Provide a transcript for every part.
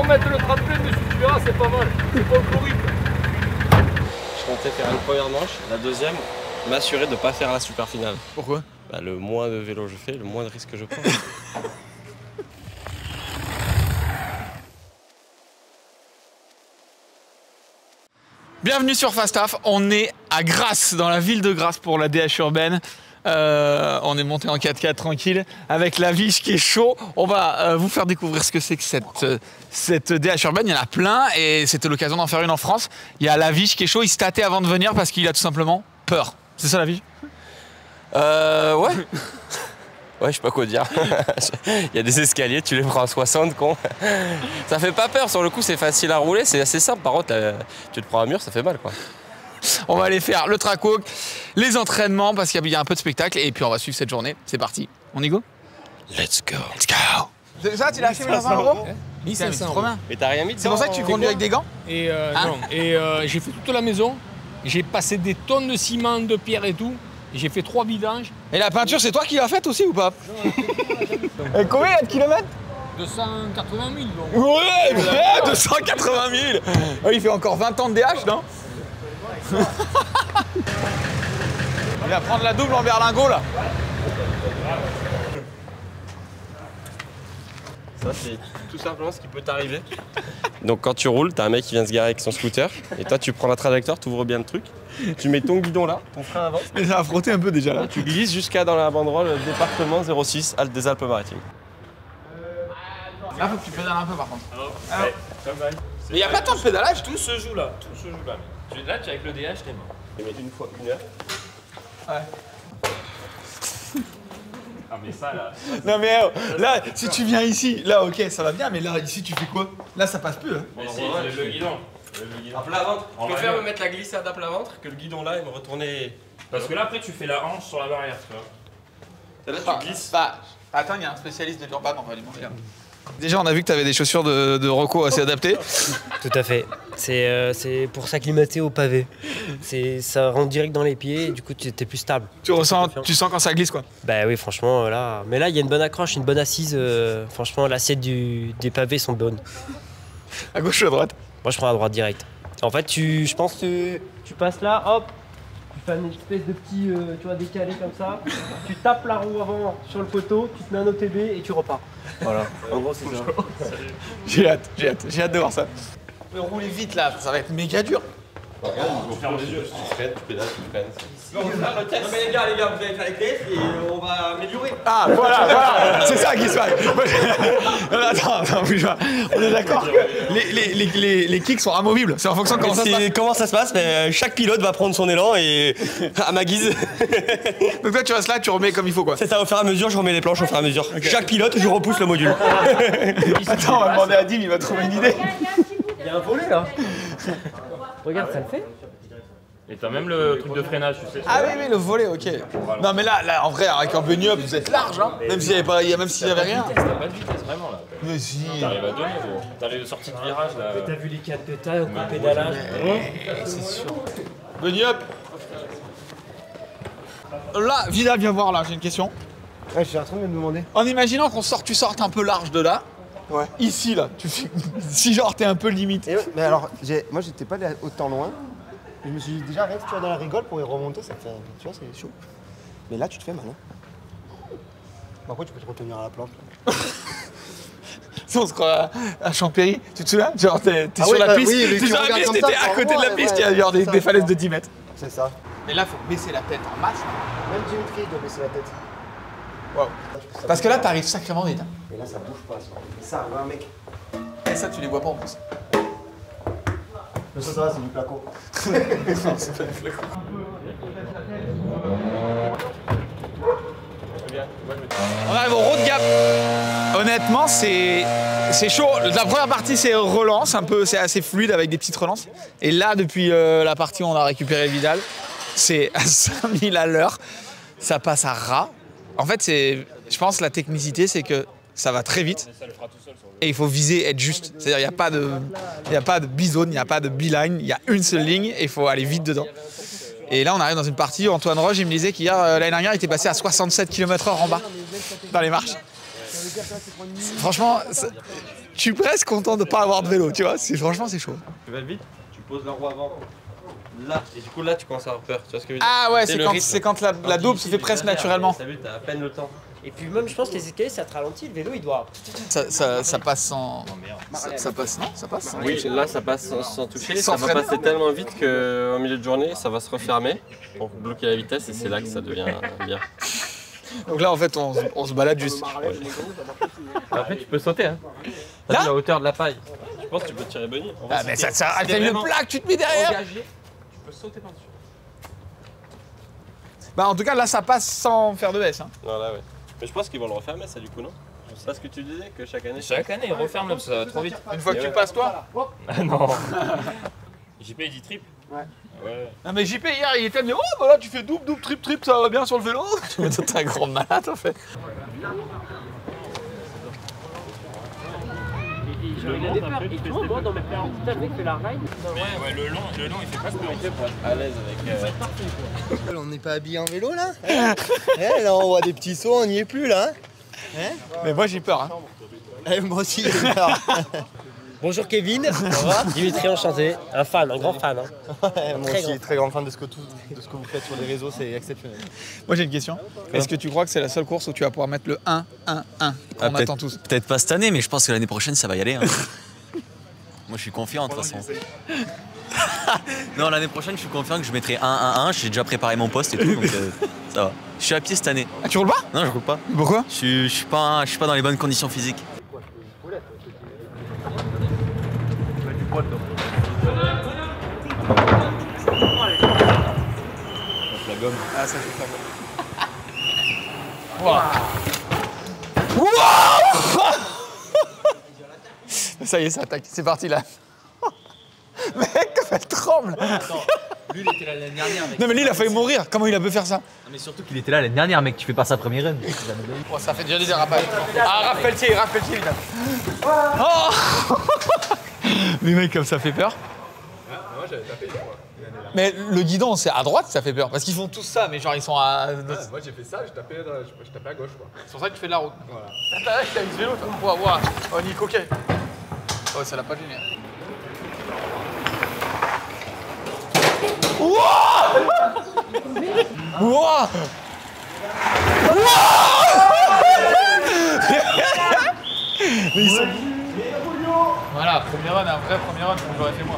mettre le tremplin dessus, tu verras, c'est pas mal. C'est folklorique. Je comptais faire une première manche, la deuxième, m'assurer de ne pas faire la super finale. Pourquoi? Bah, le moins de vélo je fais, le moins de risques je prends. Bienvenue sur Fastaf, on est à Grasse, dans la ville de Grasse pour la DH urbaine. On est monté en 4x4 tranquille avec la Viche qui est chaud. On va vous faire découvrir ce que c'est que cette DH urbaine. Il y en a plein et c'était l'occasion d'en faire une en France. Il y a la Viche qui est chaud, il se tâtait avant de venir parce qu'il a tout simplement peur. C'est ça la Viche? Ouais. Ouais, je sais pas quoi dire. Il y a des escaliers, tu les prends à 60, con. Ça fait pas peur, sur le coup c'est facile à rouler, c'est assez simple. Par contre, tu te prends un mur, ça fait mal, quoi. On va aller faire le track walk, les entraînements parce qu'il y a un peu de spectacle et puis on va suivre cette journée. C'est parti. On y go? Let's go. Let's go. Ça, tu l'as acheté 1500 €? Oui, C'est trop bien. Mais t'as rien mis dedans? C'est pour ça que tu conduis avec des gants? Et non. Et j'ai fait toute la maison. J'ai passé des tonnes de ciment, de pierre et tout. J'ai fait 3 vidanges. Et la peinture, c'est toi qui l'as faite aussi ou pas? Combien de kilomètres? 280 000 donc. Ouais, 280 000. Oh, il fait encore 20 ans de DH, non? Il va prendre la double en berlingot là. Ça, c'est tout simplement ce qui peut t'arriver. Donc quand tu roules, t'as un mec qui vient se garer avec son scooter, et toi tu prends la trajectoire, tu ouvres bien le truc, tu mets ton guidon là, ton frein avant. Mais ça a frotté un peu déjà là. Là, tu glisses jusqu'à dans la banderole département 06 Alpes des Alpes-Maritimes. Là, faut que tu pédales un peu par contre. Ouais, ça va. Mais il n'y a pas tant de pédalage. Tout se joue là, tout se joue là. Là, tu es avec le DH, t'es mort. Tu mets une fois 1 heure. Ouais. Ah, mais ça là. Non mais là, si tu viens ici, là ok, ça va bien, mais là, ici, tu fais quoi? Là, ça passe plus. Hein. Mais si, le guidon. À plat ventre. Je On va préfère bien. me mettre la glissade à plat ventre que le guidon là et me retourner. Parce que là, après, tu fais la hanche sur la barrière, tu vois. Là, tu glisses. Attends, il y a un spécialiste de l'urbain, on va lui montrer. Déjà, on a vu que tu avais des chaussures de Rocco assez adaptées. Tout à fait. C'est pour s'acclimater au pavé. Ça rentre direct dans les pieds et du coup tu es plus stable. Tu sens quand ça glisse quoi. Bah oui, franchement, là. Mais là, il y a une bonne accroche, une bonne assise. Franchement, l'assiette des pavés sont bonnes. À gauche ou à droite? Moi, je prends à droite direct. En fait, je pense que tu passes là, hop, tu fais une espèce de petit, tu vois, décalé comme ça. Tu tapes la roue avant sur le poteau, tu te mets un OTB et tu repars. Voilà. En gros, c'est ça. J'ai hâte de voir ça. Mais rouler vite là, ça va être méga dur. Regarde, il faut fermer les yeux. Tu freines, tu pédales, tu freines. Non mais les gars, vous allez faire les clés et on va améliorer. Ah voilà, c'est ça qui se passe. Non, attends, bouge pas. On est d'accord que les kicks sont amovibles, c'est en fonction de comment ça se passe. Comment ça se passe? Chaque pilote va prendre son élan et à ma guise. Donc toi tu restes là, tu remets comme il faut quoi. C'est ça, au fur et à mesure, je remets les planches au fur et à mesure. Chaque pilote, je repousse le module. Attends, on va demander à Dim, il va trouver une idée. Il y a un volet là. Regarde, ça le fait. Et t'as même le truc de freinage, tu sais. Ah oui, le volet, ok. Non mais là en vrai, avec un bunny up, vous êtes large, hein. Même s'il n'y avait rien. T'as pas de vitesse, vraiment là. Mais si. T'arrives à 2 niveaux. T'as les sorties de virage là. T'as vu les 4 de taille, au pédalage. C'est sûr. Bunny up. Là, Vidal, viens voir là, j'ai une question. Ouais, je suis en train de me demander. En imaginant tu sortes un peu large de là. Ouais. Ici là, tu fais. Si genre t'es un peu limite. Et ouais, mais alors, moi j'étais pas allé autant loin. Je me suis dit déjà, rien que tu vas dans la rigole pour y remonter, ça fait. Tu vois, c'est chaud. Mais là, tu te fais mal. Hein. Bah, après, tu peux te retenir à la planche. Si on se croit à Champéry, tu te souviens? Genre t'es sur la piste, oui, t'es sur la piste, t'étais à côté de la piste, il y a genre des falaises de 10 mètres. C'est ça. Mais là, faut baisser la tête en masse. Même Dimitri, il doit baisser la tête. Waouh. Parce que là, t'arrives sacrément vite. Hein. Mais là, ça bouge pas. Et ça, un mec. Et ça, tu les vois pas en plus. Mais ça va, c'est du placo. Non, c'est pas du flacon. On arrive au road gap. Honnêtement, c'est chaud. La première partie, c'est relance, c'est assez fluide avec des petites relances. Et là, depuis la partie où on a récupéré Vidal, c'est à 5000 à l'heure. Ça passe à ras. En fait, je pense la technicité, c'est que ça va très vite. Et il faut viser, être juste. C'est-à-dire, il n'y a pas de bizone, il n'y a pas de beeline, il y a une seule ligne et il faut aller vite dedans. Et là, on arrive dans une partie où Antoine Roche, il me disait qu'hier, l'année dernière, il était passé à 67 km/h en bas, dans les marches. Franchement, je suis presque content de pas avoir de vélo, tu vois. Franchement, c'est chaud. Tu vas vite, tu poses la roue avant. Là, et du coup là tu commences à avoir peur, tu vois ce que je veux dire? Ah ouais, C'est c'est quand la double se fait presque naturellement. T'as vu, t'as à peine le temps. Et puis même, je pense que les escaliers, ça te ralentit. Le vélo, il doit. Ça passe sans. Ça passe, non? Ça passe sans. Oui, là ça passe sans toucher, Sans ça va frein. passer tellement vite qu'au milieu de journée ça va se refermer pour bloquer la vitesse et c'est là que ça devient bien. Donc là, en fait, on se balade juste. Après tu peux sauter, hein. Là T'as vu la hauteur de la paille. Je pense que tu peux tirer Bunny. Ah, mais ça t'as une plaque, tu te mets derrière. Engagé, tu peux sauter par-dessus. Bah, en tout cas, là, ça passe sans faire de baisse. Hein. Non, là ouais. Mais je pense qu'ils vont le refermer ça du coup, non? C'est pas ce que tu disais que chaque année. Chaque année, referme-le parce que ça va trop vite. Une fois que tu passes, toi. Non. JP il dit triple. Ouais. Ah, mais JP, hier, il était venu. Oh, bah là, tu fais double, trip, ça va bien sur le vélo. T'es un grand malade, en fait. Il avait peur. Et tu vois, moi, dans mes parents, le mec fait la ride. Mais ouais, le long, il fait pas peur. Pour être à l'aise avec. On n'est pas habillé en vélo là là on voit des petits sauts, on n'y est plus là. Mais moi, j'ai peur. Hein. Moi aussi j'ai peur. Bonjour Kevin. Dimitri, enchanté. Un fan, un grand fan. Hein. Moi aussi très grand fan de ce que vous faites sur les réseaux, c'est exceptionnel. Moi, j'ai une question. Est-ce que tu crois que c'est la seule course où tu vas pouvoir mettre le 1, 1, 1 qu'on attend tous? Peut-être pas cette année, mais je pense que l'année prochaine, ça va y aller. Hein. Moi, je suis confiant de toute façon. Non, l'année prochaine, je suis confiant que je mettrai 1, 1, 1. J'ai déjà préparé mon poste et tout, donc ça va. Je suis à pied cette année. Ah, tu roules pas? Non, je roule pas. Pourquoi? Je suis pas dans les bonnes conditions physiques. La gomme. Ah, ça fait la gomme. Wow. Ça y est, ça attaque. C'est parti là. Mec, comme elle tremble. Lui, il était là l'année dernière, mec. Non, mais lui, il a failli mourir. Comment il a pu faire ça? Non, mais surtout qu'il était là l'année dernière, mec. Tu fais pas sa première run. Oh, ça fait déjà des dérapages. Ah, Raph Pelletier, évidemment. Oh. Mais mec, comme ça fait peur. Moi, j'avais tapé une fois. Mais le guidon, c'est à droite, ça fait peur. Parce qu'ils font tous ça, mais genre, ils sont à. Moi, j'ai fait ça, je tapais à gauche, quoi. C'est pour ça que tu fais de la route. Voilà. T'as eu ce vélo, toi. Ouah. Oh, Nico, ok. Oh, ça l'a pas gêné. Wouah! Wouah! Mais ils sont... Voilà, premier run, un vrai premier run comme j'aurais fait moi.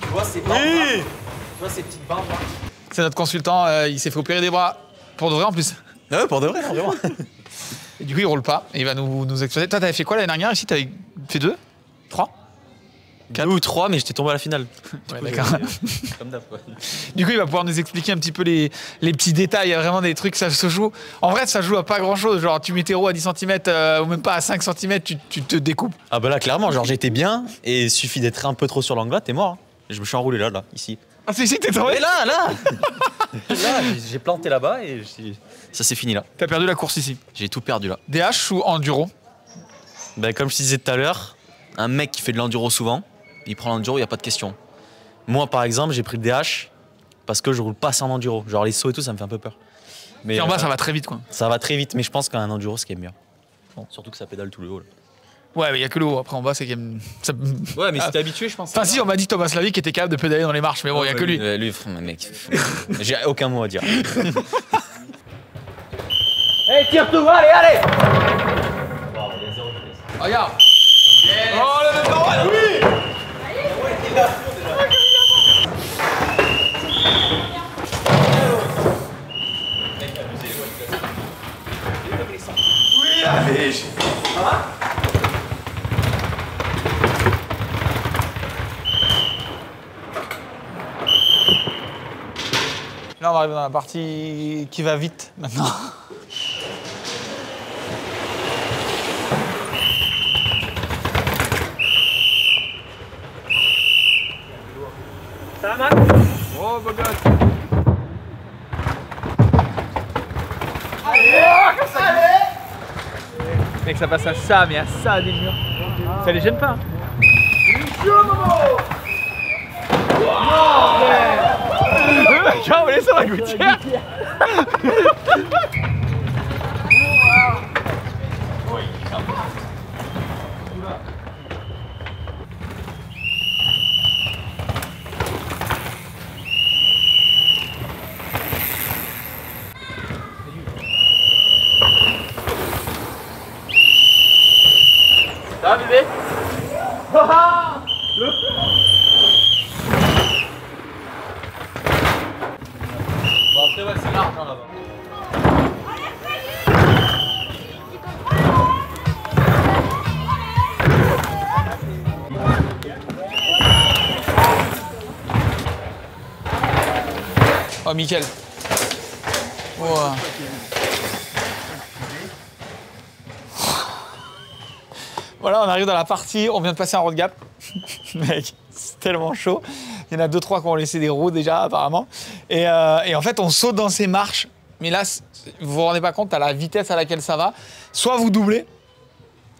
Tu vois ces barres. Oui! Tu vois ces petites barres là. C'est notre consultant, il s'est fait opérer des bras. Pour de vrai en plus. Ah ouais, pour de vrai, vraiment. Et du coup, il roule pas. Et il va nous exposer. Toi, t'avais fait quoi l'année dernière ici? T'avais fait 2? 3? 2 ou 3, mais j'étais tombé à la finale. Ouais, d'accord. Comme d'hab, quoi. Du coup, il va pouvoir nous expliquer un petit peu les petits détails. Il y a vraiment des trucs, ça se joue. En vrai, ça joue à pas grand chose. Genre, tu mets tes roues à 10 cm ou même pas à 5 cm, tu te découpes. Ah bah là, clairement, genre j'étais bien, et il suffit d'être un peu trop sur l'angle là, t'es mort. Hein. Et je me suis enroulé là, ici. Ah, c'est ici que t'es tombé? Et là Là, j'ai planté là-bas et ça s'est fini là. T'as perdu la course ici. J'ai tout perdu là. DH ou enduro? Bah, comme je te disais tout à l'heure, un mec qui fait de l'enduro souvent, il prend l'enduro, il n'y a pas de question. Moi, par exemple, j'ai pris le DH parce que je roule pas sans enduro. Genre les sauts et tout, ça me fait un peu peur. Mais Et en bas, ça va très vite, quoi. Ça va très vite, mais je pense qu'un enduro, c'est quand même mieux. Bon, surtout que ça pédale tout le haut. Là. Ouais, mais il y a que le haut. Après, en bas, c'est quand même. Ça... Ouais, mais si t'es habitué, je pense. Enfin, si, on m'a dit Thomas Slavic était capable de pédaler dans les marches, mais bon, il y a que lui. Lui, mec, j'ai aucun mot à dire. Allez, tire-toi, allez! Regarde. Oh, le numéro 1, oui! Oui, allez! Là, on va arriver dans la partie qui va vite maintenant. Ça va, Max? Oh, beau gosse! Mec, ça passe à ça, mais à ça des murs. Ça les gêne pas. Hein. Tiens, on va laisser la gouttière. Ça va bébé? Bon, après, ouais, c'est large hein, là-bas. Oh, Mickaël. Wow. Voilà, on arrive dans la partie, on vient de passer un road gap. Mec, c'est tellement chaud. Il y en a 2-3 qui ont laissé des roues déjà, apparemment. Et en fait, on saute dans ces marches. Mais là, vous vous rendez pas compte, à la vitesse à laquelle ça va. Soit vous doublez,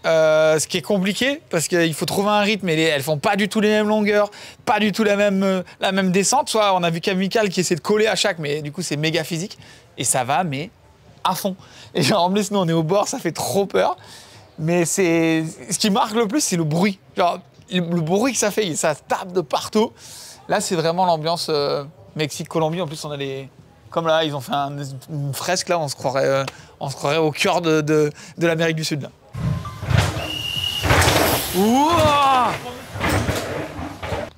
ce qui est compliqué, parce qu'il faut trouver un rythme, et elles font pas du tout les mêmes longueurs, pas du tout la même descente. Soit on a vu Kamikal qui essaie de coller à chaque, mais du coup, c'est méga physique. Et ça va, mais à fond. Et genre, en plus, nous, on est au bord, ça fait trop peur. Mais ce qui marque le plus, c'est le bruit. Genre, le bruit que ça fait, ça tape de partout. Là, c'est vraiment l'ambiance Mexique-Colombie. En plus, on a les... Comme là, ils ont fait une fresque, là, on se croirait au cœur de l'Amérique du Sud. Là. Ouah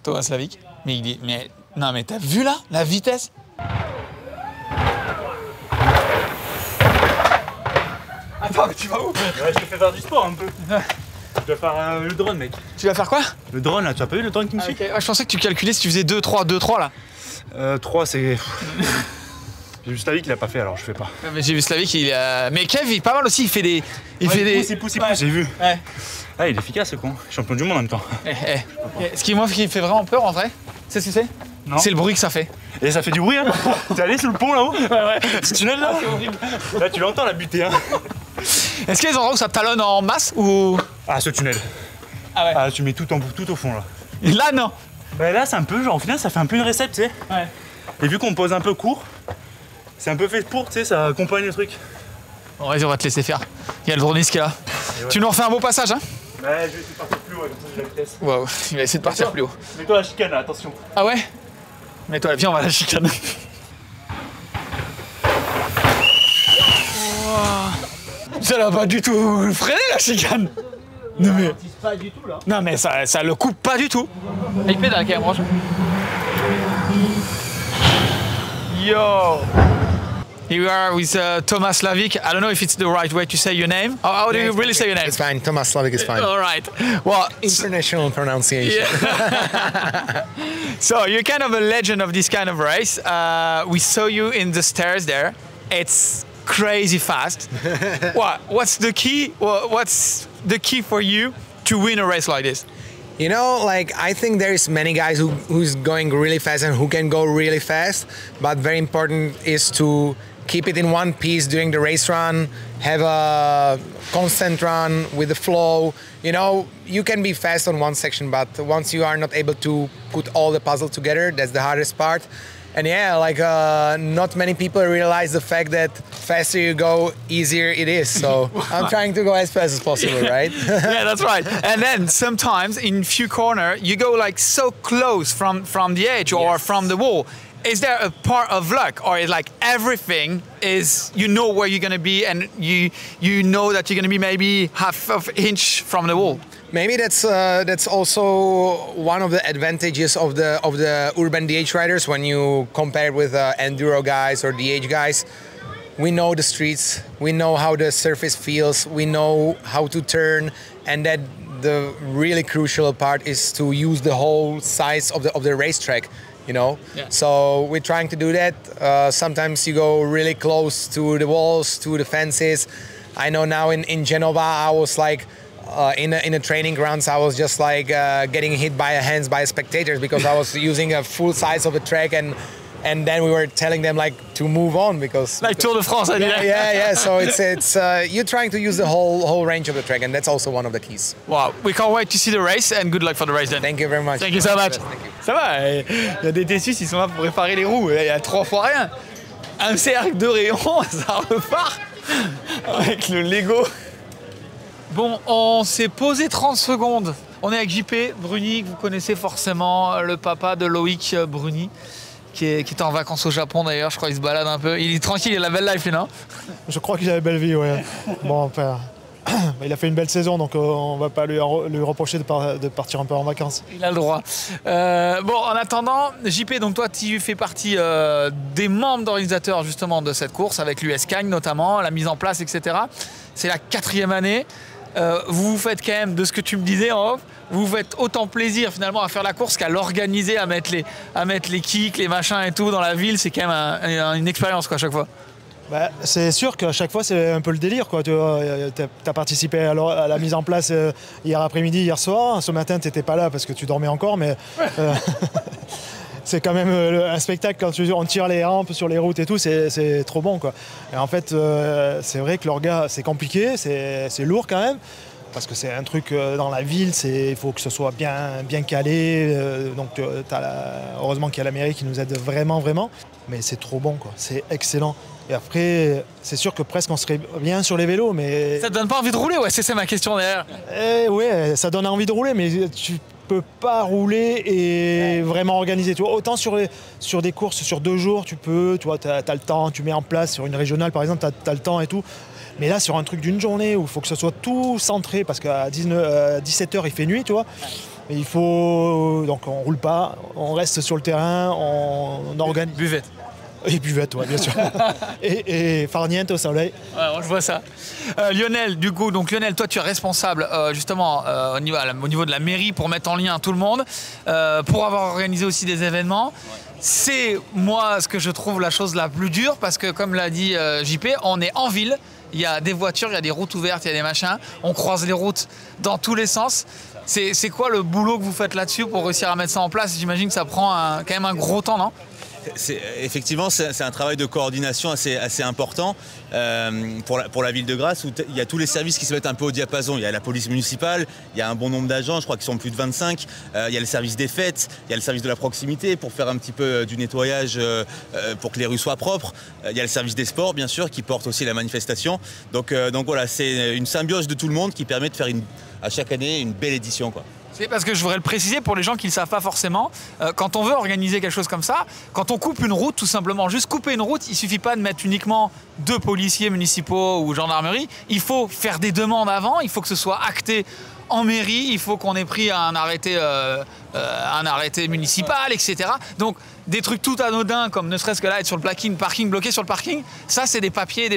Thomas Slavik. Non, mais t'as vu là, la vitesse? Attends, mais tu vas où? Ouais, je te fais faire du sport un peu. Je vais faire le drone, mec. Tu vas faire quoi? Le drone, là, tu as pas vu le drone qui me suit? Okay. Ouais, je pensais que tu calculais si tu faisais 2-3, 2-3 là. 3, c'est... J'ai vu Slavik, il a pas fait, alors je fais pas. Ouais, mais j'ai vu Slavik, Mais Kev, il est pas mal aussi, il fait des... Il pousse, j'ai vu. Ouais. Ah, il est efficace, ce con. Champion du monde en même temps. Ce qui me fait vraiment peur, en vrai, c'est ce que c'est? Non. C'est le bruit que ça fait. Et ça fait du bruit, hein. T'es allé sur le pont, là-haut? Ouais. Ce tunnel, là? C'est horrible. Là, tu l'entends, la butée, hein. Est-ce qu'il y a des endroits où ça talonne en masse, ou... Ah, ce tunnel. Ah ouais. Ah, tu mets tout au fond, là. Et là, non. Bah là, c'est un peu, genre, au final, ça fait un peu une recette, tu sais. Ouais. Et vu qu'on pose un peu court, c'est un peu fait pour, tu sais, ça accompagne le truc. Bon, vas-y, on va te laisser faire. Il y a le droniste qui est là. Ouais. Tu nous refais un beau passage, hein? Ouais, je vais essayer de partir plus haut, comme ça j'ai la vitesse. Waouh, il va essayer de partir plus haut. Mets-toi à la chicane, là, attention. Ah ouais? Mets-toi, viens, on va à la chicane. Ça l'a pas du tout freiné, la chicane. Non mais... Pas du tout, là. Non mais ça le coupe pas du tout. Il pédale quand même, franchement. Yo! Here we are with Thomas Slavik. I don't know if it's the right way to say your name. How do you really say your name? It's fine. Thomas Slavik is fine. All right. Well, international pronunciation. Yeah. So you're kind of a legend of this kind of race. We saw you in the stairs there. It's crazy fast. What's the key? What's the key for you to win a race like this? You know, like, I think there's many guys who's going really fast and who can go really fast, but very important is to keep it in one piece during the race run, have a constant run with the flow. You know, you can be fast on one section, but once you are not able to put all the puzzle together, that's the hardest part. And yeah, like, not many people realize the fact that faster you go, easier it is. So I'm trying to go as fast as possible, right? Yeah, that's right. And then sometimes in few corner, you go like so close from the edge or from the wall. Is there a part of luck, or is like everything is, you know where you're gonna be and you know that you're gonna be maybe half of inch from the wall? Maybe that's also one of the advantages of the urban DH riders when you compare with enduro guys or DH guys. We know the streets, we know how the surface feels, we know how to turn, and that the really crucial part is to use the whole size of the racetrack. You know, yeah. So we're trying to do that. Sometimes you go really close to the walls, to the fences. I know now in Genova, I was like in a training grounds, I was just like getting hit by hands by spectators because I was using a full size of a track, and then we were telling them like to move on because like Tour de France. Yeah. So it's you're trying to use the whole range of the track, and that's also one of the keys. Wow, we can't wait to see the race, and good luck for the race then. Thank you very much. Thank you so much. Thank you. Ça va, il y a des T6, ils sont là pour réparer les roues. Il y a 3 fois rien. Un cercle de rayons, ça repart avec le Lego. Bon, on s'est posé 30 secondes. On est avec JP Bruni, que vous connaissez forcément, le papa de Loïc Bruni, qui est en vacances au Japon d'ailleurs. Je crois qu'il se balade un peu. Il est tranquille, il a la belle life, lui, non? Je crois qu'il a la belle vie, ouais. Bon, enfin, il a fait une belle saison, donc on ne va pas lui reprocher de partir un peu en vacances. Il a le droit. Bon, en attendant, JP, donc toi, tu fais partie des membres d'organisateurs justement de cette course, avec l'US Cagne notamment, la mise en place, etc. C'est la 4e année. Vous vous faites quand même, de ce que tu me disais en off, vous vous faites autant plaisir finalement à faire la course qu'à l'organiser, à mettre les kicks, les machins et tout dans la ville. C'est quand même une expérience quoi, à chaque fois. Bah, c'est sûr qu'à chaque fois c'est un peu le délire quoi. Tu as participé à la mise en place hier après-midi, hier soir. Ce matin tu n'étais pas là parce que tu dormais encore, mais c'est quand même un spectacle quand on tire les rampes sur les routes et tout, c'est trop bon quoi. Et en fait c'est vrai que l'orga c'est compliqué, c'est lourd quand même. Parce que c'est un truc dans la ville, il faut que ce soit bien calé. Donc heureusement qu'il y a la mairie qui nous aide vraiment. Mais c'est trop bon, quoi. C'est excellent. Et après, c'est sûr que presque on serait bien sur les vélos, mais... Ça te donne pas envie de rouler, ouais, c'est ça ma question derrière. Ouais, ça donne envie de rouler, mais tu peux pas rouler et vraiment organiser. Tu vois, autant sur des courses sur 2 jours, tu peux, tu vois, t'as le temps, tu mets en place sur une régionale par exemple, t'as le temps et tout. Mais là, sur un truc d'une journée où il faut que ce soit tout centré, parce qu'à 17h, il fait nuit, tu vois. Et il faut... Donc, on roule pas, on reste sur le terrain, on organise... Buvette. Et buvette, ouais, bien sûr. et farniente au soleil. Ouais, je vois ça. Lionel, du coup, donc Lionel, toi, tu es responsable justement au niveau de la mairie pour mettre en lien tout le monde, pour avoir organisé aussi des événements. Ouais. C'est, moi, ce que je trouve la chose la plus dure, parce que, comme l'a dit JP, on est en ville. Il y a des voitures, il y a des routes ouvertes, il y a des machins. On croise les routes dans tous les sens. C'est quoi le boulot que vous faites là-dessus pour réussir à mettre ça en place? J'imagine que ça prend quand même un gros temps, non? Effectivement, c'est un travail de coordination assez important pour la ville de Grasse, où il y a tous les services qui se mettent un peu au diapason. Il y a la police municipale, il y a un bon nombre d'agents, je crois qu'ils sont plus de 25. Il y a le service des fêtes, il y a le service de la proximité pour faire un petit peu du nettoyage pour que les rues soient propres. Il y a le service des sports, bien sûr, qui porte aussi la manifestation. Donc voilà, c'est une symbiose de tout le monde qui permet de faire à chaque année une belle édition, quoi. C'est parce que je voudrais le préciser pour les gens qui ne le savent pas forcément. Quand on veut organiser quelque chose comme ça, quand on coupe une route, tout simplement, juste couper une route, il ne suffit pas de mettre uniquement 2 policiers municipaux ou gendarmerie. Il faut faire des demandes avant, il faut que ce soit acté en mairie, il faut qu'on ait pris un arrêté municipal, etc. Donc des trucs tout anodins comme ne serait-ce que là être sur le parking, bloqué sur le parking, ça c'est des papiers.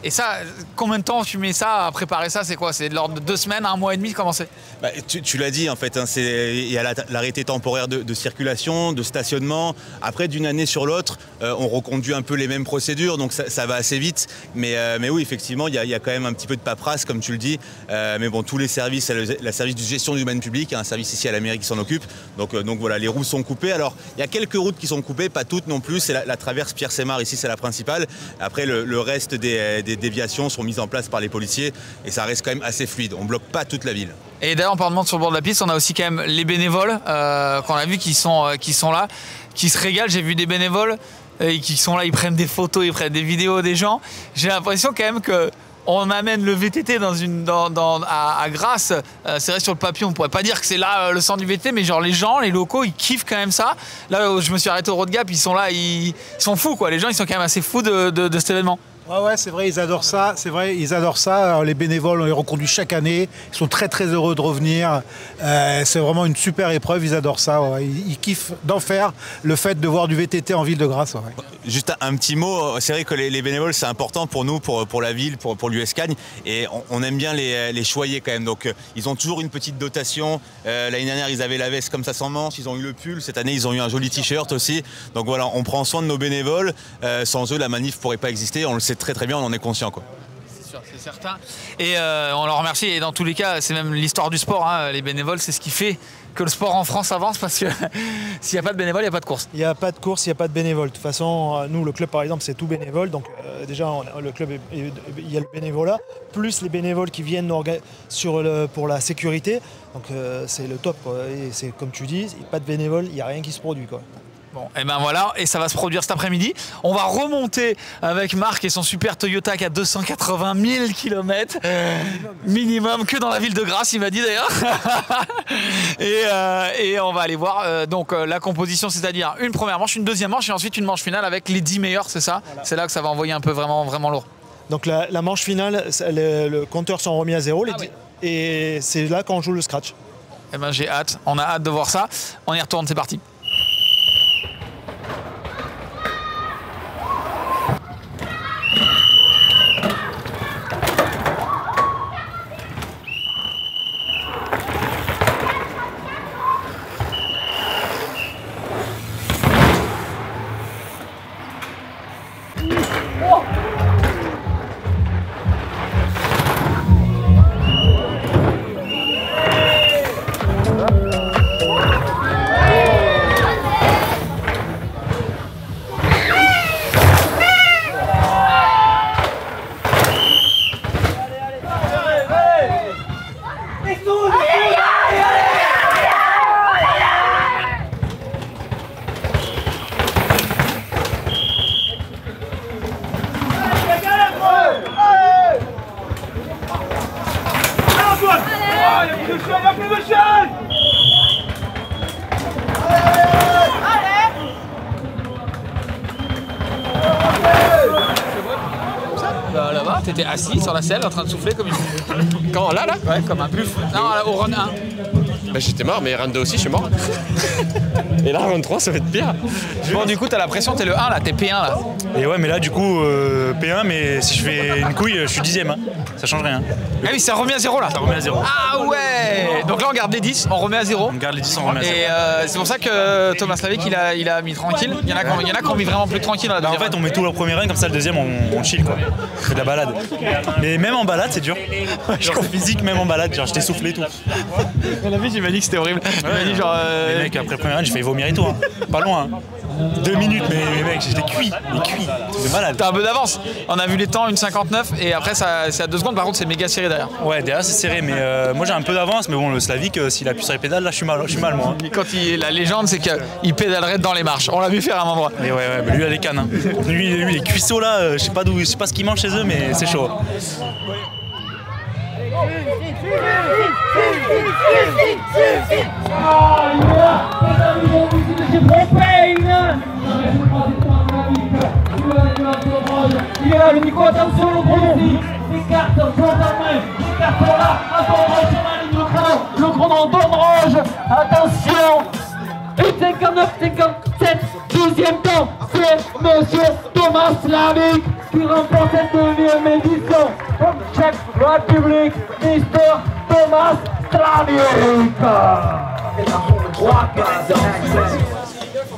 Et ça, combien de temps tu mets ça à préparer ça? C'est quoi? C'est de l'ordre de 2 semaines, 1 mois et demi, comment c'est? Bah, tu l'as dit en fait, hein, il y a l'arrêté temporaire de circulation, de stationnement. Après, d'une année sur l'autre, on reconduit un peu les mêmes procédures, donc ça va assez vite. Mais oui, effectivement, il y a quand même un petit peu de paperasse, comme tu le dis. Mais bon, tous les services, la service de gestion du domaine public, il y a un service ici à la mairie qui s'en occupe. Donc voilà, les routes sont coupées. Alors, il y a quelques routes qui sont coupées, pas toutes non plus. C'est la traverse Pierre-Sémar, ici, c'est la principale. Après, le reste des déviations sont mises en place par les policiers et ça reste quand même assez fluide. On ne bloque pas toute la ville. Et d'ailleurs, en parlant sur le bord de la piste, on a aussi quand même les bénévoles qu'on a vu qui sont là, qui se régalent. J'ai vu des bénévoles qui sont là, ils prennent des photos, ils prennent des vidéos des gens. J'ai l'impression quand même que on amène le VTT à Grasse. C'est vrai, sur le papier, on pourrait pas dire que c'est là le centre du VTT, mais genre les gens, les locaux, ils kiffent quand même ça. Là, je me suis arrêté au Road Gap, ils sont là, ils sont fous quoi. Les gens, ils sont quand même assez fous de cet événement. Ouais, c'est vrai, ils adorent ça. C'est vrai, ils adorent ça. Alors, les bénévoles, on les reconduit chaque année. Ils sont très très heureux de revenir. C'est vraiment une super épreuve. Ils adorent ça. Ouais. Ils kiffent d'en faire le fait de voir du VTT en ville de Grasse. Ouais. Juste un petit mot. C'est vrai que les bénévoles, c'est important pour nous, pour la ville, pour l'US Cagne. Et on aime bien les choyer quand même. Donc ils ont toujours une petite dotation. L'année dernière, ils avaient la veste comme ça sans manches. Ils ont eu le pull. Cette année, ils ont eu un joli t-shirt aussi. Donc voilà, on prend soin de nos bénévoles. Sans eux, la manif ne pourrait pas exister. On le sait très très bien, on en est conscient, quoi. C'est sûr, c'est certain. Et on leur remercie. Et dans tous les cas, c'est même l'histoire du sport, hein. Les bénévoles, c'est ce qui fait que le sport en France avance, parce que s'il n'y a pas de bénévoles, il n'y a pas de course. Il n'y a pas de course, il n'y a pas de bénévoles. De toute façon, nous, le club, par exemple, c'est tout bénévole. Donc déjà, le club, il y a le bénévolat, plus les bénévoles qui viennent pour la sécurité. Donc c'est le top, quoi. Et c'est comme tu dis, pas de bénévoles, il n'y a rien qui se produit, quoi. Bon, et ben voilà, et ça va se produire cet après-midi. On va remonter avec Marc et son super Toyota qui a 280 000 km minimum que dans la ville de Grasse, il m'a dit d'ailleurs. et on va aller voir donc la composition, c'est-à-dire une première manche, une deuxième manche et ensuite une manche finale avec les 10 meilleurs, c'est ça? Voilà. C'est là que ça va envoyer un peu vraiment lourd. Donc la manche finale, le compteur sont remis à 0 et c'est là qu'on joue le scratch. Eh ben j'ai hâte, on a hâte de voir ça. On y retourne, c'est parti. Là-bas, t'étais assis sur la selle en train de souffler comme une... Quand là Ouais, comme un buff. Non, au run 1. Bah j'étais mort, mais run 2 aussi, je suis mort. Et là, run 3, ça va être pire. Bon, du coup, t'as la pression, t'es le 1 là, t'es P1 là. Et ouais, mais là, du coup, P1, mais si je fais une couille, je suis 10ème. Hein. Ça change rien. Ah oui, ça remis à 0 là. Ça remet à 0. Ah ouais. Donc là, on garde les 10, on remet à 0. On garde les 10, on remet à 0. Et c'est pour ça que Thomas Slavik, il a mis tranquille. Il y en a qui ont mis vraiment plus tranquille. Bah en fait, on met tout le premier run, comme ça, le deuxième, on chill quoi. On fait de la balade. Mais même en balade, c'est dur. Genre physique, même en balade, genre je t'ai soufflé et tout. La vie, il m'a dit que c'était horrible. Il m'a dit genre. Les mecs, après le premier run, j'ai failli vomir et tout. Hein. Pas loin. Hein. 2 minutes, mais mec, j'étais cuit. C'est malade. T'as un peu d'avance. On a vu les temps, 1,59 et après, c'est à 2 secondes. Par contre, c'est méga serré derrière. Ouais, derrière, c'est serré. Mais moi, j'ai un peu d'avance. Mais bon, le Slavik, s'il appuie sur les pédales, là, je suis mal moi. Hein. Quand la légende, c'est qu'il pédalerait dans les marches. On l'a vu faire à un endroit. Mais ouais, mais lui, il a les cannes. Hein. Lui, les cuisseaux là, je sais pas ce qu'il mange chez eux, mais c'est chaud. Il est là, le Nico, attention, le chrono. Les cartes sont en main. Les cartes sont là. Attention sur la ligne de chrono. Le chrono donne rouge. Attention. 59, 57, deuxième temps. C'est monsieur Thomas Slavik qui remporte cette 9e édition. From Czech Republic, Mr. Thomas Slavik.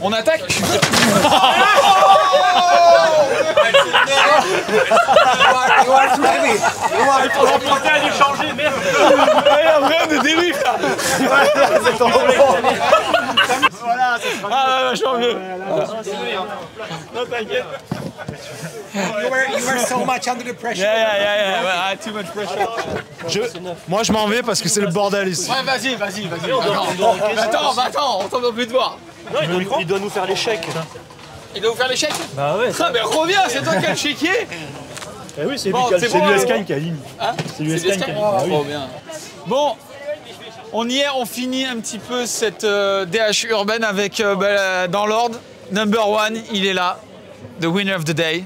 On attaque. Il faudra planter à l'échanger, merde. Après on est débrief là. C'est ton problème. Voilà, ah vachement mieux. Non t'inquiète. You were so much under the pressure. Yeah. Too much pressure. Moi je m'en vais parce que c'est le bordel ici. Ouais, vas-y. Attends, on t'en plus de voir. Non, il doit nous faire l'échec. Il doit vous faire l'échec? Bah ouais. Ah mais reviens, c'est toi qui as le chéquier. Eh oui, c'est l'USCAN qui a ligne. Hein? C'est l'USCAN qui a ligne. Ah, oui. Bien. Bon, on y est, on finit un petit peu cette DH urbaine avec, dans l'ordre, number 1, il est là, the winner of the day.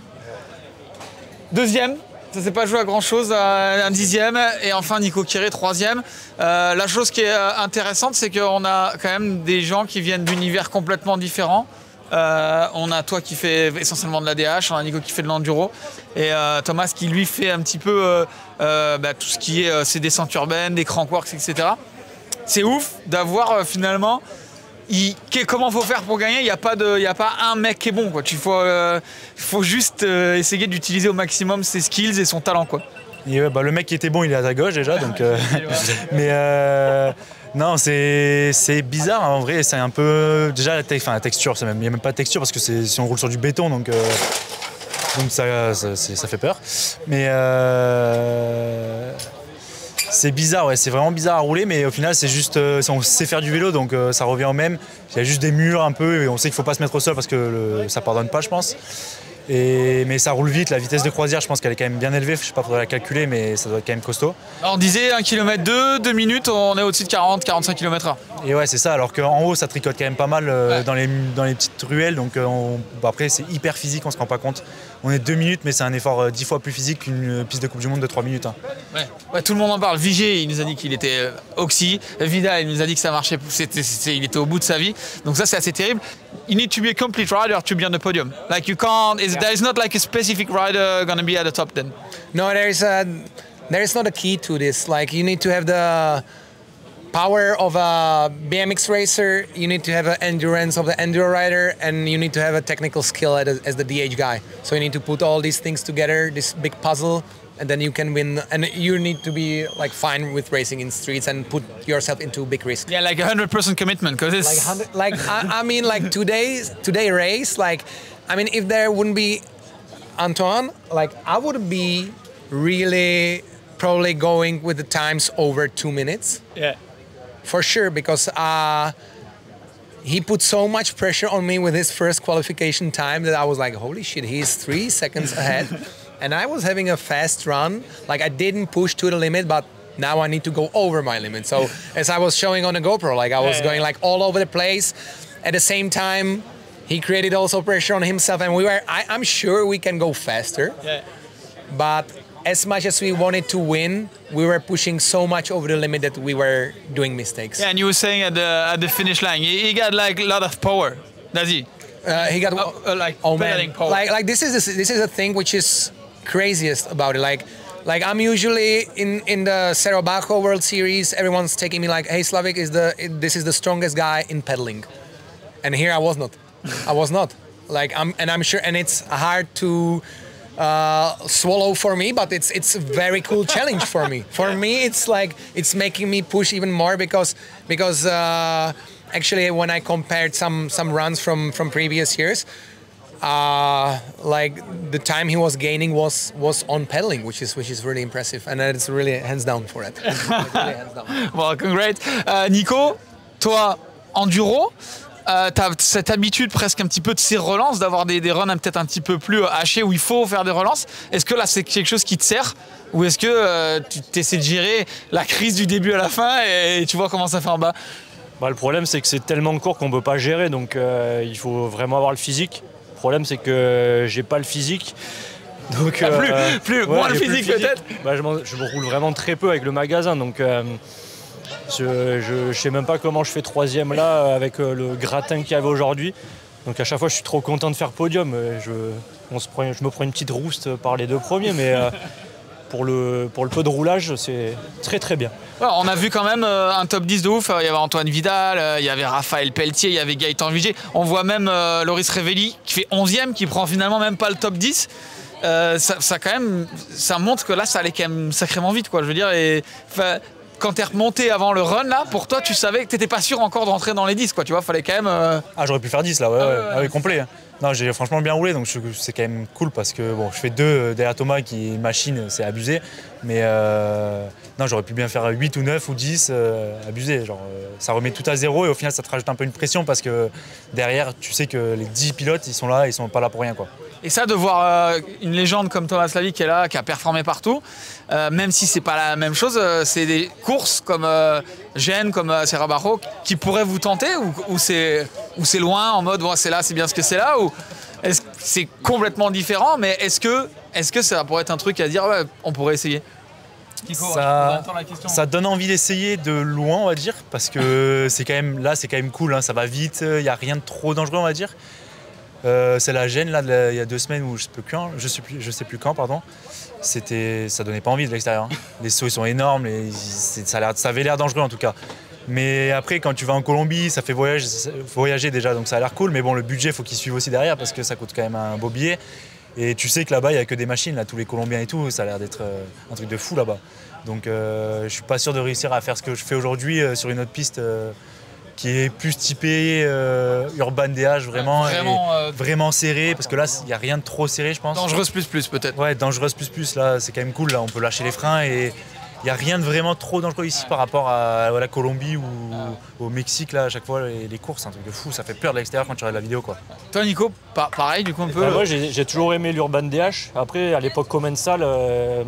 Deuxième, ça s'est pas joué à grand chose, un 10e, et enfin Nico Quiré, 3e. La chose qui est intéressante, c'est qu'on a quand même des gens qui viennent d'univers complètement différents. On a toi qui fait essentiellement de la DH, on a Nico qui fait de l'enduro et Thomas qui lui fait un petit peu tout ce qui est ses descentes urbaines, des crankworks, etc. C'est ouf d'avoir finalement comment faut faire pour gagner. Il n'y a pas un mec qui est bon, quoi. Faut juste essayer d'utiliser au maximum ses skills et son talent, quoi. Et ouais, le mec qui était bon, il est à ta gauche déjà, donc. Mais non, c'est bizarre en vrai. C'est un peu déjà la texture. Il n'y a même pas de texture parce que si on roule sur du béton, donc ça fait peur. Mais c'est bizarre, ouais. C'est vraiment bizarre à rouler, mais au final, c'est juste, on sait faire du vélo, donc ça revient au même. Il y a juste des murs un peu, et on sait qu'il ne faut pas se mettre au sol parce que ça pardonne pas, je pense. Mais ça roule vite, la vitesse de croisière je pense qu'elle est quand même bien élevée, je sais pas, faudrait la calculer mais ça doit être quand même costaud. Alors, on disait 1 km 2 minutes, on est au-dessus de 40-45 km/h. Et ouais c'est ça, alors qu'en haut ça tricote quand même pas mal dans les petites ruelles, donc après c'est hyper physique, on se rend pas compte. on est 2 minutes, mais c'est un effort 10 fois plus physique qu'une piste de Coupe du Monde de 3 minutes. Hein. Ouais, tout le monde en parle. Vigé, il nous a dit qu'il était oxy. Vidal, il nous a dit que ça marchait. Il était au bout de sa vie. Donc ça, c'est assez terrible. You need to be a complete rider to be on the podium. Like you can't. There is not like a specific rider going to be at the top then. No, there is not a key to this. Like you need to have the power of a BMX racer, you need to have an endurance of the enduro rider, and you need to have a technical skill as the DH guy. So you need to put all these things together, this big puzzle, and then you can win. And you need to be like fine with racing in streets and put yourself into big risk. Yeah, like 100% commitment, because it's I mean, like today race. Like, I mean, if there wouldn't be Antoine, like I would be really probably going with the times over 2 minutes. Yeah. For sure, because he put so much pressure on me with his first qualification time that I was like, holy shit, he's 3 seconds ahead. And I was having a fast run. Like I didn't push to the limit, but now I need to go over my limit. So as I was showing on the GoPro, like I was going like all over the place. At the same time, he created also pressure on himself. And I'm sure we can go faster. Yeah. But as much as we wanted to win, we were pushing so much over the limit that we were doing mistakes. Yeah, and you were saying at the finish line, he got like a lot of power, does he? He got like man, power. Like this is a thing which is craziest about it. Like I'm usually in the Cerro Bajo World Series, everyone's taking me like, hey, Slavik this is the strongest guy in pedaling, and here I was not. I was not. Like I'm sure, and it's hard to swallow for me, but it's a very cool challenge for me. For me, it's like it's making me push even more because actually when I compared some runs from previous years, like the time he was gaining was on pedaling, which is really impressive, and it's really hands down for it. Really hands down. Well, congrats, Nico. Toi, enduro. T'as cette habitude presque un petit peu de ces relances, d'avoir des runs peut-être un petit peu plus hachés où il faut faire des relances. Est-ce que là c'est quelque chose qui te sert, ou est-ce que tu essaies de gérer la crise du début à la fin et tu vois comment ça fait en bas? Le problème c'est que c'est tellement court qu'on ne peut pas gérer, donc il faut vraiment avoir le physique. Le problème c'est que j'ai pas le physique. Donc, moins le physique peut-être. Je me roule vraiment très peu avec le magasin, donc je sais même pas comment je fais 3e là avec le gratin qu'il y avait aujourd'hui. Donc à chaque fois je suis trop content de faire podium. Je me prends une petite rouste par les 2 premiers, mais pour le peu de roulage c'est très très bien. Ouais, on a vu quand même un top 10 de ouf. Il y avait Antoine Vidal, il y avait Raphaël Pelletier, il y avait Gaëtan Vigé. On voit même Loris Revelli qui fait 11e, qui prend finalement même pas le top 10. Ça montre que là ça allait quand même sacrément vite, quoi. Je veux dire, quand t'es remonté avant le run là, pour toi tu savais que t'étais pas sûr encore de rentrer dans les 10, quoi, tu vois, fallait quand même... Ah, j'aurais pu faire 10 là, ouais, complet. Non, j'ai franchement bien roulé, donc c'est quand même cool parce que bon, je fais 2 derrière Thomas qui est une machine, c'est abusé, mais non, j'aurais pu bien faire 8 ou 9 ou 10, abusé, genre ça remet tout à zéro et au final ça te rajoute un peu une pression parce que derrière tu sais que les 10 pilotes ils sont là, ils sont pas là pour rien, quoi. Et ça, de voir une légende comme Thomas Slavik qui est là, qui a performé partout, même si c'est pas la même chose, c'est des courses comme Gênes, comme Cerro Bajo, qui pourraient vous tenter, ou c'est loin, en mode bon, c'est là, c'est bien ce que c'est là, ou est-ce que c'est complètement différent, mais est-ce que ça pourrait être un truc à dire, ouais, on pourrait essayer? Nico, ça donne envie d'essayer de loin, on va dire, parce que c'est quand même cool, hein, ça va vite, il n'y a rien de trop dangereux, on va dire. C'est la Gênes là, il y a 2 semaines où je sais plus quand, pardon. Ça donnait pas envie de l'extérieur. Hein. Les sauts ils sont énormes, ça avait l'air dangereux en tout cas. Mais après quand tu vas en Colombie, ça fait voyager déjà, donc ça a l'air cool. Mais bon, le budget faut qu'il suive aussi derrière parce que ça coûte quand même un beau billet. Et tu sais que là-bas il y a que des machines, là, tous les Colombiens et tout, ça a l'air d'être un truc de fou là-bas. Donc je suis pas sûr de réussir à faire ce que je fais aujourd'hui sur une autre piste. Qui est plus typé Urban DH, vraiment serré, parce que là il n'y a rien de trop serré, je pense. Dangereuse plus peut-être. Ouais, dangereuse plus, là c'est quand même cool, là on peut lâcher les freins et il n'y a rien de vraiment trop dangereux ici par rapport à la Colombie ou au Mexique, là à chaque fois les courses, c'est un truc de fou, ça fait peur de l'extérieur quand tu regardes la vidéo, quoi. Toi Nico, pareil du coup un peu. Moi j'ai toujours aimé l'Urban DH, après à l'époque Commensal,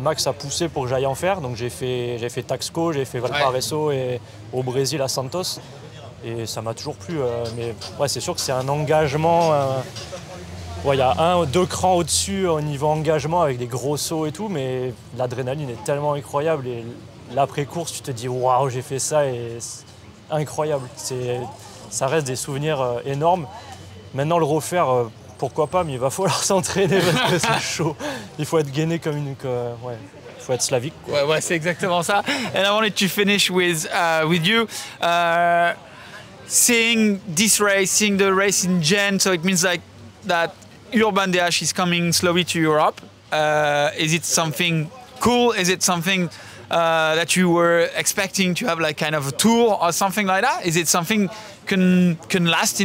Max a poussé pour que j'aille en faire, donc j'ai fait Taxco, j'ai fait Valparaiso et au Brésil à Santos. Et ça m'a toujours plu, mais ouais, c'est sûr que c'est un engagement il y a 1 ou 2 crans au-dessus au niveau engagement avec des gros sauts et tout, mais l'adrénaline est tellement incroyable et l'après-course, tu te dis waouh, j'ai fait ça et c'est incroyable. Ça reste des souvenirs énormes. Maintenant, le refaire, pourquoi pas, mais il va falloir s'entraîner parce que c'est chaud. Il faut être gainé comme une... ouais. Faut être slavique. Ouais, c'est exactement ça. And I wanted to finish with you. Seeing this race, seeing the race in Gen, so it means like that Urban Dash is coming slowly to Europe. Is it something cool? Is it something that you were expecting to have like kind of a tour or something like that? Is it something can last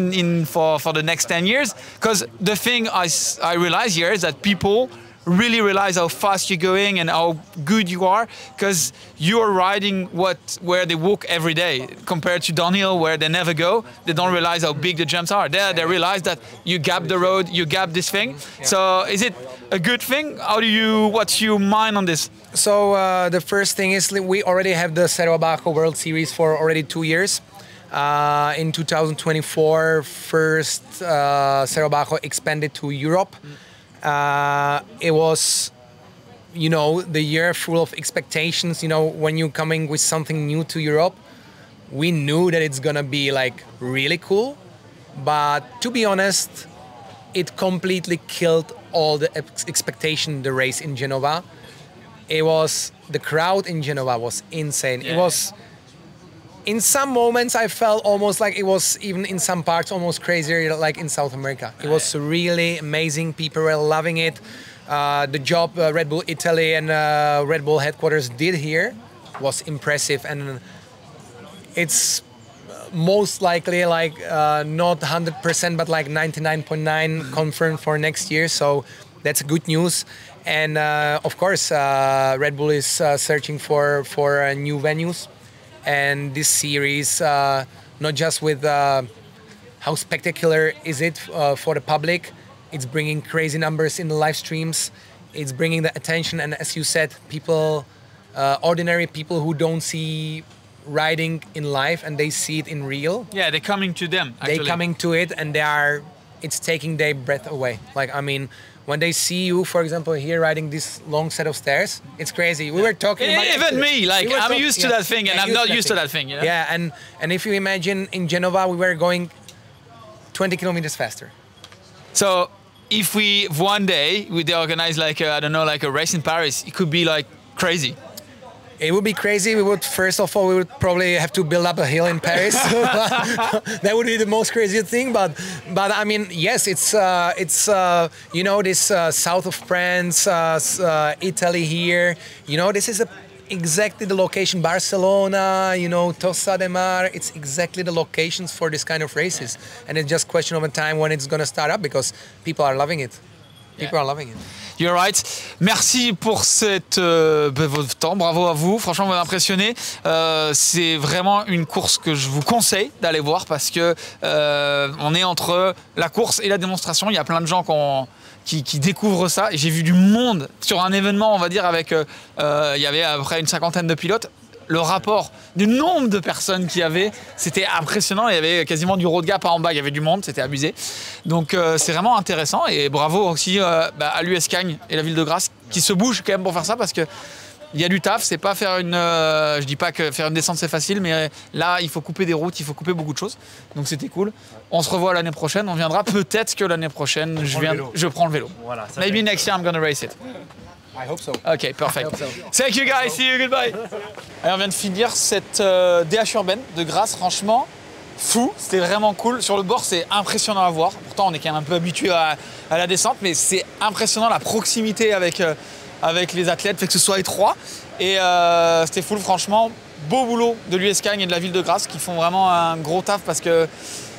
for the next 10 years? Because the thing I realize here is that people really realize how fast you're going and how good you are, because you're riding where they walk every day compared to downhill where they never go. They don't realize how big the jumps are. There they realize that you gap the road, you gap this thing. So is it a good thing? What's your mind on this? So the first thing is we already have the Cerro Abajo World Series for already 2 years. In 2024, first Cerro Abajo expanded to Europe. It was, the year full of expectations. When you're coming with something new to Europe, we knew that it's gonna be like really cool. But to be honest, it completely killed all the expectation. The race in Genova, the crowd in Genova was insane. Yeah. It was. In some moments, I felt almost like it was even in some parts almost crazier, like in South America. It was really amazing. People were loving it. The job Red Bull Italy and Red Bull headquarters did here was impressive, and it's most likely like not 100%, but like 99.9 confirmed for next year. So that's good news. And of course, Red Bull is searching for new venues. And this series, not just with how spectacular is it for the public, it's bringing crazy numbers in the live streams, it's bringing the attention, and as you said, people, ordinary people who don't see riding in live and they see it in real. Yeah, they're coming to them, actually. They're coming to it and it's taking their breath away. Like, I mean, when they see you, for example, here riding this long set of stairs, it's crazy. We were talking about even me, like I'm used to that thing, and I'm not used to that thing. Yeah, and if you imagine in Genova, we were going 20 kilometers faster. So if one day they organize like a race in Paris, it could be like crazy. It would be crazy. First of all, we would probably have to build up a hill in Paris. That would be the most crazy thing. But I mean, yes, it's this south of France, Italy here. This is exactly the location. Barcelona, Tossa de Mar. It's exactly the locations for this kind of races. And it's just a question of a time when it's going to start up, because people are loving it. People are loving it. You're right. Merci pour votre temps. Bravo à vous. Franchement, vous m'avez impressionné. C'est vraiment une course que je vous conseille d'aller voir, parce que on est entre la course et la démonstration. Il y a plein de gens qui découvrent ça. Et j'ai vu du monde sur un événement, on va dire, avec il y avait à peu près une 50aine de pilotes. Le rapport du nombre de personnes qu'il y avait, c'était impressionnant. Il y avait quasiment du road gap en bas, il y avait du monde, c'était abusé. Donc c'est vraiment intéressant, et bravo aussi à l'US Cagne et la ville de Grasse qui se bougent quand même pour faire ça, parce que il y a du taf. C'est pas faire je dis pas que faire une descente c'est facile, mais là il faut couper des routes, il faut couper beaucoup de choses. Donc c'était cool. On se revoit l'année prochaine, on viendra. Peut-être que l'année prochaine je prends le vélo. Voilà, maybe next year I'm gonna race it. I hope so. Ok, perfect. Thank you guys, see you, goodbye. Alors, on vient de finir cette DH urbaine de Grasse, franchement, fou, c'était vraiment cool. Sur le bord, c'est impressionnant à voir. Pourtant, on est quand même un peu habitué à la descente, mais c'est impressionnant la proximité avec les athlètes, fait que ce soit étroit. Et c'était cool, franchement. Beau boulot de l'US Cagne et de la ville de Grasse qui font vraiment un gros taf, parce que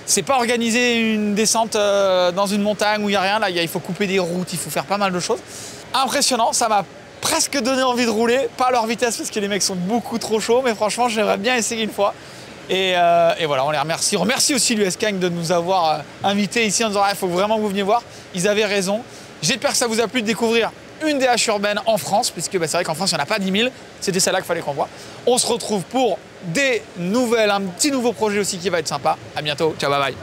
c'est pas organiser une descente dans une montagne où il n'y a rien. Là, il faut couper des routes, il faut faire pas mal de choses. Impressionnant, ça m'a presque donné envie de rouler, pas à leur vitesse parce que les mecs sont beaucoup trop chauds, mais franchement j'aimerais bien essayer une fois. Et voilà, on les remercie. On remercie aussi l'US Cagne de nous avoir invités ici en disant il faut vraiment que vous veniez voir. Ils avaient raison. J'espère que ça vous a plu de découvrir une DH urbaine en France, puisque c'est vrai qu'en France il n'y en a pas 10 000, c'était celle-là qu'il fallait qu'on voit. On se retrouve pour un petit nouveau projet aussi qui va être sympa. À bientôt, ciao, bye bye.